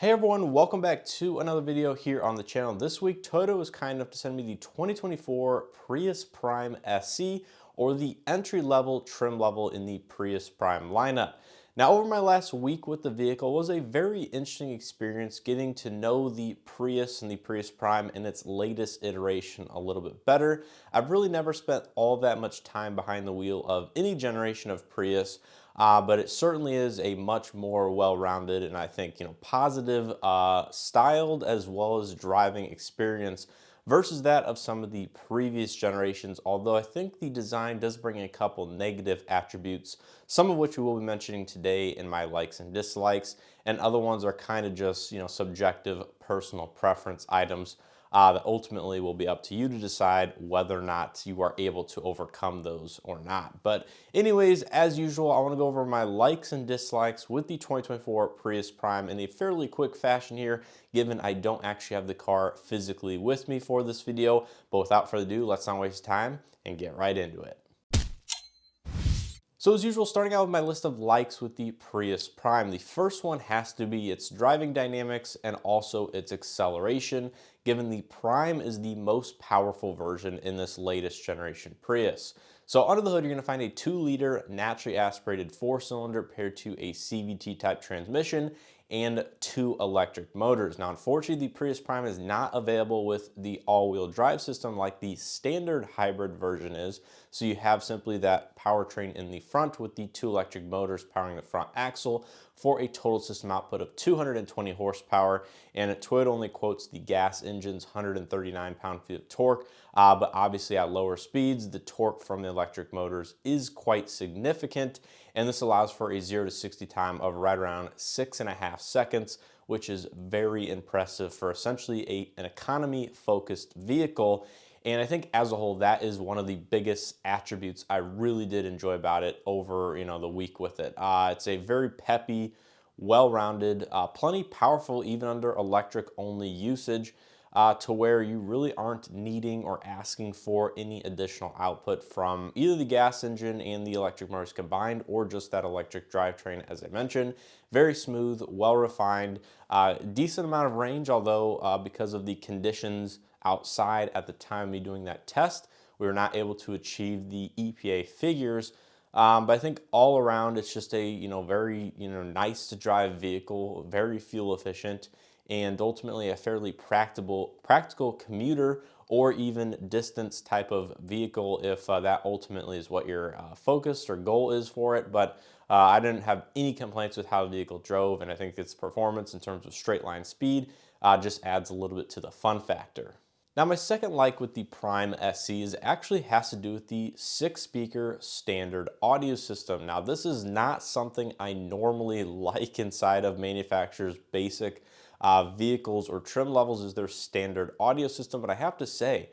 Hey everyone, welcome back to another video here on the channel. This week, Toyota was kind enough to send me the 2024 Prius Prime SE, or the entry-level trim level in the Prius Prime lineup. Now, over my last week with the vehicle was a very interesting experience getting to know the Prius and the Prius Prime in its latest iteration a little bit better. I've really never spent all that much time behind the wheel of any generation of Prius, but it certainly is a much more well-rounded and I think positive styled as well as driving experience versus that of some of the previous generations, although I think the design does bring a couple negative attributes, some of which we will be mentioning today in my likes and dislikes, and other ones are kind of just subjective personal preference items that ultimately will be up to you to decide whether or not you are able to overcome those or not. But anyways, as usual, I want to go over my likes and dislikes with the 2024 Prius Prime in a fairly quick fashion here, given I don't actually have the car physically with me for this video. But without further ado, let's not waste time and get right into it. So as usual, starting out with my list of likes with the Prius Prime, the first one has to be its driving dynamics and also its acceleration, given the Prime is the most powerful version in this latest generation Prius. So under the hood, you're going to find a 2-liter naturally aspirated 4-cylinder paired to a CVT type transmission and 2 electric motors. Now, unfortunately, the Prius Prime is not available with the all-wheel drive system like the standard hybrid version is. So you have simply that powertrain in the front with the 2 electric motors powering the front axle for a total system output of 220 horsepower. And Toyota only quotes the gas engine's 139 pound-feet of torque, but obviously at lower speeds, the torque from the electric motors is quite significant, and this allows for a 0 to 60 time of right around 6.5 seconds, which is very impressive for essentially an economy-focused vehicle. And I think as a whole, that is one of the biggest attributes I really did enjoy about it over the week with it. It's a very peppy, well-rounded, plenty powerful even under electric-only usage, to where you really aren't needing or asking for any additional output from either the gas engine and the electric motors combined, or just that electric drivetrain, as I mentioned. Very smooth, well refined, decent amount of range, although because of the conditions outside at the time of me doing that test, we were not able to achieve the EPA figures. But I think all around, it's just a very nice to drive vehicle, very fuel efficient, and ultimately a fairly practical commuter or even distance type of vehicle if that ultimately is what your focus or goal is for it. But I didn't have any complaints with how the vehicle drove, and I think its performance in terms of straight line speed just adds a little bit to the fun factor. Now, my second like with the Prime SE actually has to do with the 6-speaker standard audio system. Now, this is not something I normally like inside of manufacturers' basic vehicles or trim levels is their standard audio system, but I have to say,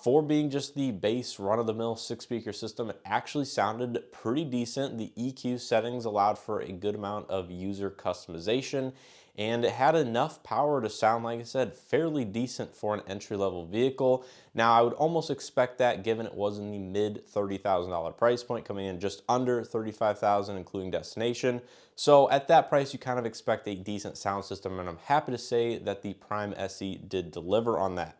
for being just the base run-of-the-mill 6-speaker system, it actually sounded pretty decent. The EQ settings allowed for a good amount of user customization, and it had enough power to sound, like I said, fairly decent for an entry-level vehicle. Now, I would almost expect that given it was in the mid $30,000 price point, coming in just under $35,000 including destination. So at that price, you kind of expect a decent sound system, and I'm happy to say that the Prime SE did deliver on that.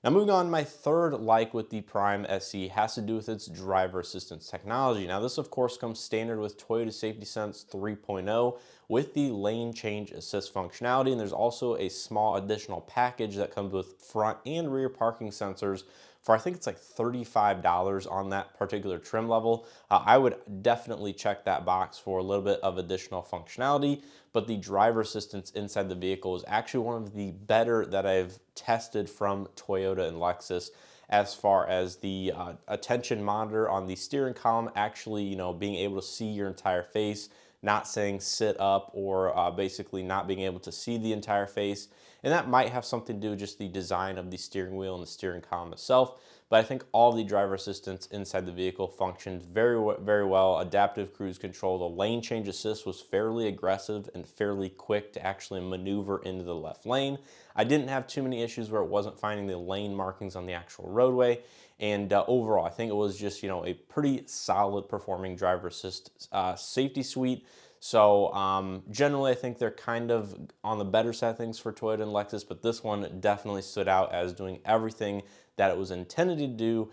Now, moving on, my third like with the Prime SE has to do with its driver assistance technology. Now, this of course comes standard with Toyota Safety Sense 3.0 with the lane change assist functionality, and there's also a small additional package that comes with front and rear parking sensors for I think it's like $35 on that particular trim level. I would definitely check that box for a little bit of additional functionality, but the driver assistance inside the vehicle is actually one of the better that I've tested from Toyota and Lexus, as far as the attention monitor on the steering column actually being able to see your entire face, not saying sit up, or basically not being able to see the entire face. And that might have something to do with just the design of the steering wheel and the steering column itself. But I think all the driver assistance inside the vehicle functioned very well. Adaptive cruise control, the lane change assist was fairly aggressive and fairly quick to actually maneuver into the left lane. I didn't have too many issues where it wasn't finding the lane markings on the actual roadway. And overall, I think it was just a pretty solid performing driver assist safety suite. So generally, I think they're kind of on the better side of things for Toyota and Lexus, but this one definitely stood out as doing everything that it was intended to do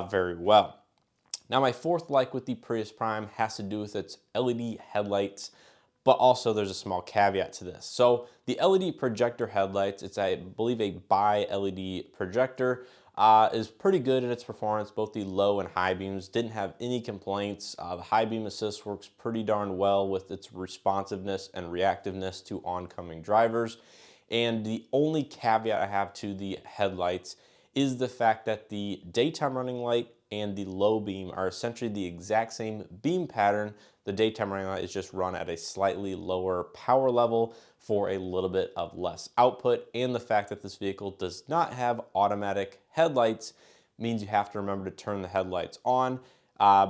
very well. Now, my fourth like with the Prius Prime has to do with its LED headlights, but also there's a small caveat to this. So the LED projector headlights, it's I believe a bi-LED projector, is pretty good in its performance. Both the low and high beams didn't have any complaints. The high beam assist works pretty darn well with its responsiveness and reactiveness to oncoming drivers. And the only caveat I have to the headlights is the fact that the daytime running light and the low beam are essentially the exact same beam pattern. The daytime running light is just run at a slightly lower power level for a little bit of less output. And the fact that this vehicle does not have automatic headlights means you have to remember to turn the headlights on,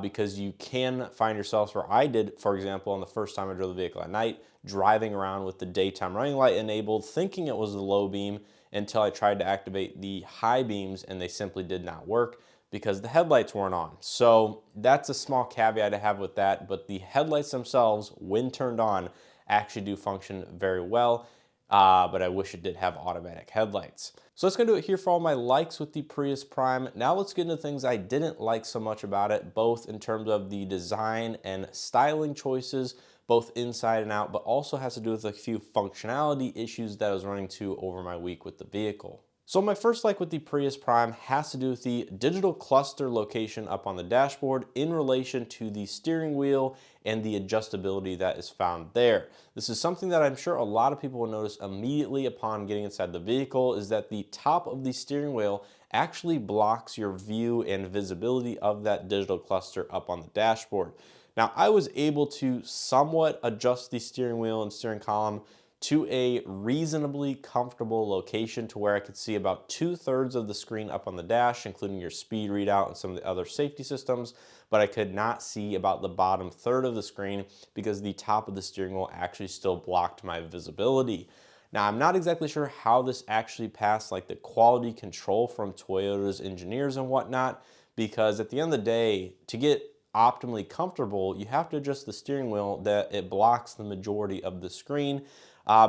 because you can find yourselves where I did, for example, on the first time I drove the vehicle at night, driving around with the daytime running light enabled, thinking it was the low beam until I tried to activate the high beams and they simply did not work because the headlights weren't on. So that's a small caveat I have with that, but the headlights themselves, when turned on, actually do function very well. But I wish it did have automatic headlights. So that's gonna do it here for all my likes with the Prius Prime. Now let's get into things I didn't like so much about it, both in terms of the design and styling choices, both inside and out, but also has to do with a few functionality issues that I was running into over my week with the vehicle. So my first like with the Prius Prime has to do with the digital cluster location up on the dashboard in relation to the steering wheel and the adjustability that is found there. This is something that I'm sure a lot of people will notice immediately upon getting inside the vehicle, is that the top of the steering wheel actually blocks your view and visibility of that digital cluster up on the dashboard. Now, I was able to somewhat adjust the steering wheel and steering column to a reasonably comfortable location to where I could see about 2/3 of the screen up on the dash, including your speed readout and some of the other safety systems, but I could not see about the bottom third of the screen because the top of the steering wheel actually still blocked my visibility. Now, I'm not exactly sure how this actually passed like the quality control from Toyota's engineers and whatnot, because at the end of the day, to get optimally comfortable, you have to adjust the steering wheel that it blocks the majority of the screen,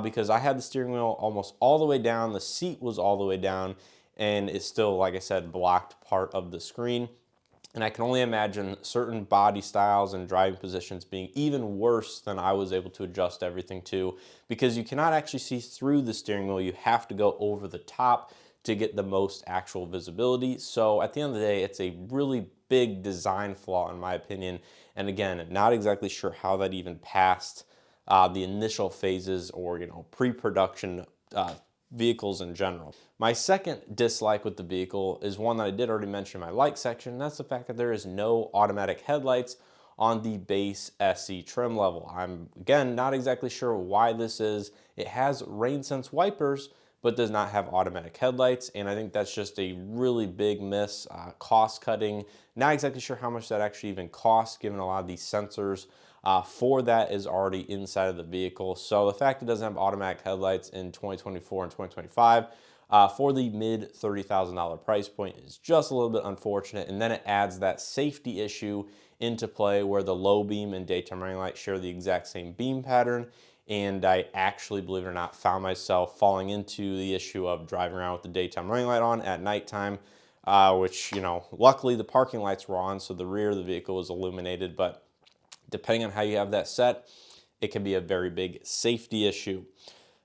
because I had the steering wheel almost all the way down, the seat was all the way down, and it still, like I said, blocked part of the screen. And I can only imagine certain body styles and driving positions being even worse than I was able to adjust everything to, because you cannot actually see through the steering wheel. You have to go over the top to get the most actual visibility. So at the end of the day, it's a really big design flaw in my opinion. And again, not exactly sure how that even passed the initial phases or pre-production vehicles in general. My second dislike with the vehicle is one that I did already mention in my like section, and that's the fact that there is no automatic headlights on the base SE trim level. I'm, again, not exactly sure why this is. It has rain sense wipers, but does not have automatic headlights, and I think that's just a really big miss, cost cutting. Not exactly sure how much that actually even costs, given a lot of these sensors for that is already inside of the vehicle. So the fact it doesn't have automatic headlights in 2024 and 2025 for the mid $30,000 price point is just a little bit unfortunate. And then it adds that safety issue into play where the low beam and daytime running light share the exact same beam pattern. And I actually, believe it or not, found myself falling into the issue of driving around with the daytime running light on at nighttime, which, luckily the parking lights were on, so the rear of the vehicle was illuminated, but depending on how you have that set, it can be a very big safety issue.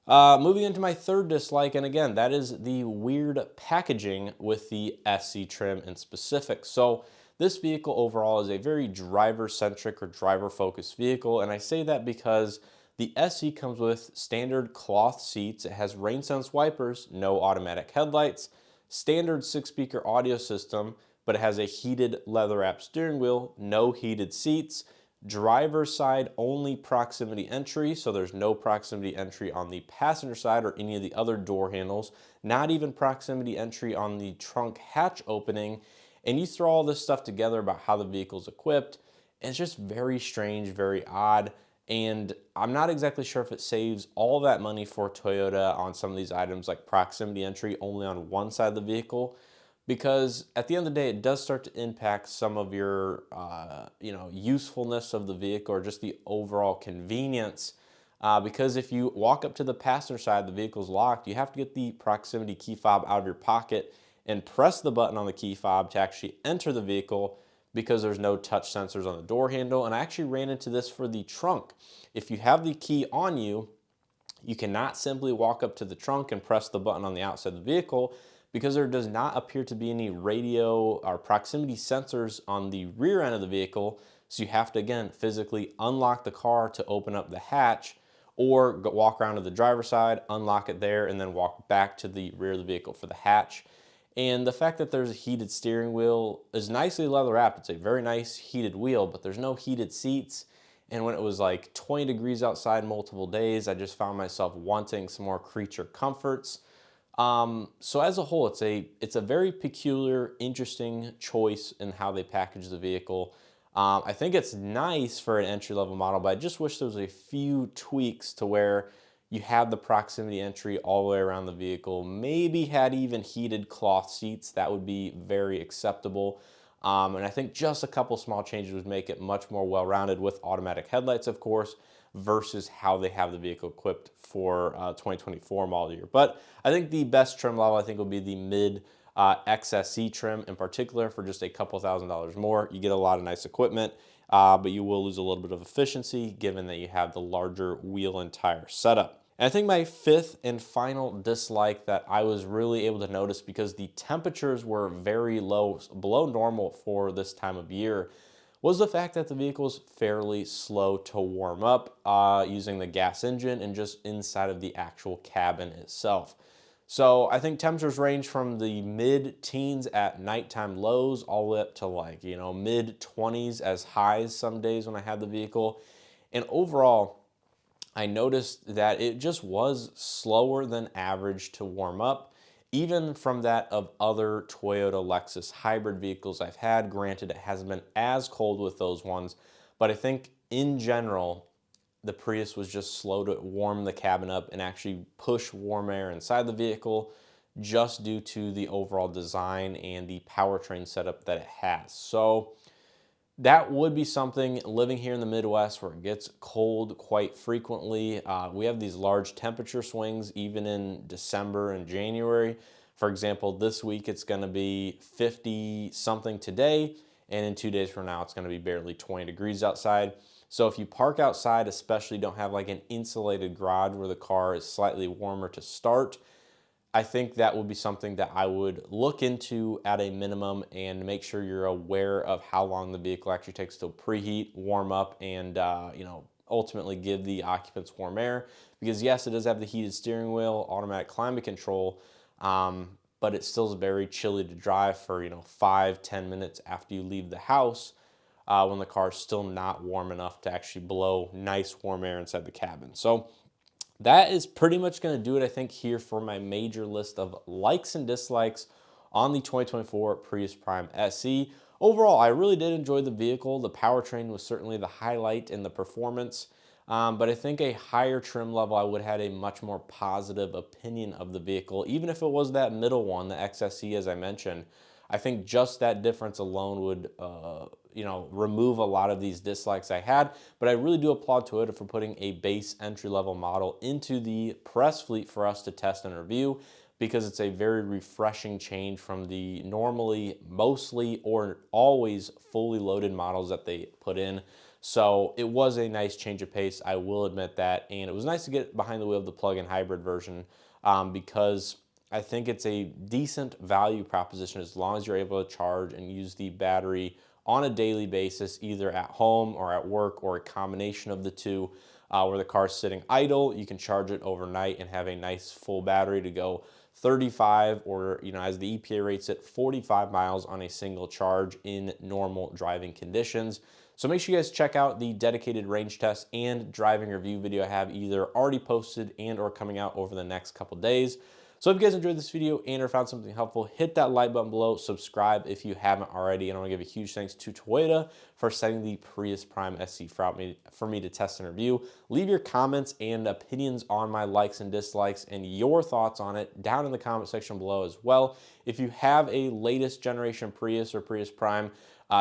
Moving into my third dislike, and again, that is the weird packaging with the SC trim in specific. So this vehicle overall is a very driver-centric or driver-focused vehicle, and I say that because the SE comes with standard cloth seats, it has rain sense wipers, no automatic headlights, standard 6-speaker audio system, but it has a heated leather-wrapped steering wheel, no heated seats, driver's side only proximity entry, so there's no proximity entry on the passenger side or any of the other door handles, not even proximity entry on the trunk hatch opening. And you throw all this stuff together about how the vehicle's equipped, it's just very strange, very odd. And I'm not exactly sure if it saves all that money for Toyota on some of these items like proximity entry only on one side of the vehicle. because at the end of the day, it does start to impact some of your, usefulness of the vehicle or just the overall convenience. Because if you walk up to the passenger side, the vehicle's locked, you have to get the proximity key fob out of your pocket and press the button on the key fob to actually enter the vehicle because there's no touch sensors on the door handle. And I actually ran into this for the trunk. If you have the key on you, you cannot simply walk up to the trunk and press the button on the outside of the vehicle because there does not appear to be any radio or proximity sensors on the rear end of the vehicle. So you have to, again, physically unlock the car to open up the hatch or walk around to the driver's side, unlock it there, and then walk back to the rear of the vehicle for the hatch. And the fact that there's a heated steering wheel is nicely leather wrapped. It's a very nice heated wheel, but there's no heated seats. And when it was like 20 degrees outside multiple days, I just found myself wanting some more creature comforts. So as a whole, it's a very peculiar, interesting choice in how they package the vehicle. I think it's nice for an entry level model, but I just wish there was a few tweaks to where you had the proximity entry all the way around the vehicle. Maybe had even heated cloth seats. That would be very acceptable. And I think just a couple small changes would make it much more well-rounded with automatic headlights, of course, versus how they have the vehicle equipped for 2024 model year. But I think the best trim level, I think, will be the mid XSE trim in particular for just a couple $1,000s more. You get a lot of nice equipment, but you will lose a little bit of efficiency given that you have the larger wheel and tire setup. And I think my fifth and final dislike that I was really able to notice because the temperatures were very low, below normal for this time of year, was the fact that the vehicle is fairly slow to warm up using the gas engine and just inside of the actual cabin itself. So I think temperatures range from the mid-teens at nighttime lows all the way up to like, mid-20s as highs some days when I had the vehicle. And overall, I noticed that it just was slower than average to warm up, even from that of other Toyota Lexus hybrid vehicles I've had. Granted, it hasn't been as cold with those ones, but I think in general, the Prius was just slow to warm the cabin up and actually push warm air inside the vehicle just due to the overall design and the powertrain setup that it has. So that would be something living here in the Midwest where it gets cold quite frequently. We have these large temperature swings even in December and January. For example, this week it's going to be 50 something today, and in 2 days from now it's going to be barely 20 degrees outside. So if you park outside, especially don't have like an insulated garage where the car is slightly warmer to start, I think that would be something that I would look into at a minimum and make sure you're aware of how long the vehicle actually takes to preheat, warm up, and ultimately give the occupants warm air. Because yes, it does have the heated steering wheel, automatic climate control, but it still is very chilly to drive for 5-10 minutes after you leave the house when the car is still not warm enough to actually blow nice warm air inside the cabin. So that is pretty much going to do it, I think, here for my major list of likes and dislikes on the 2024 Prius Prime SE. Overall, I really did enjoy the vehicle. The powertrain was certainly the highlight in the performance, but I think a higher trim level, I would have had a much more positive opinion of the vehicle, even if it was that middle one, the XSE, as I mentioned. I think just that difference alone would, remove a lot of these dislikes I had. But I really do applaud Toyota for putting a base entry-level model into the press fleet for us to test and review, because it's a very refreshing change from the normally mostly or always fully loaded models that they put in. So it was a nice change of pace, I will admit that. And it was nice to get behind the wheel of the plug-in hybrid version because I think it's a decent value proposition as long as you're able to charge and use the battery on a daily basis, either at home or at work or a combination of the two. Where the car's sitting idle, you can charge it overnight and have a nice full battery to go 35 or, as the EPA rates it, 45 miles on a single charge in normal driving conditions. So make sure you guys check out the dedicated range test and driving review video I have either already posted and or coming out over the next couple days. So if you guys enjoyed this video and or found something helpful, hit that like button below, subscribe if you haven't already, and I want to give a huge thanks to Toyota for sending the Prius Prime SC for me to test and review. Leave your comments and opinions on my likes and dislikes and your thoughts on it down in the comment section below as well. If you have a latest generation Prius or Prius Prime,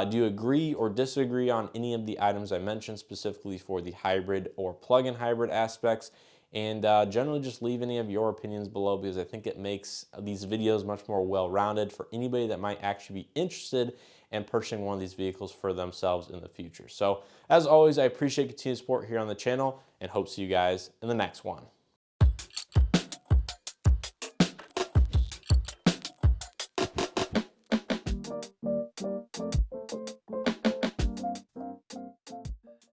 do you agree or disagree on any of the items I mentioned, specifically for the hybrid or plug-in hybrid aspects? And generally just leave any of your opinions below, because I think it makes these videos much more well-rounded for anybody that might actually be interested in purchasing one of these vehicles for themselves in the future. So as always, I appreciate continued support here on the channel and hope to see you guys in the next one.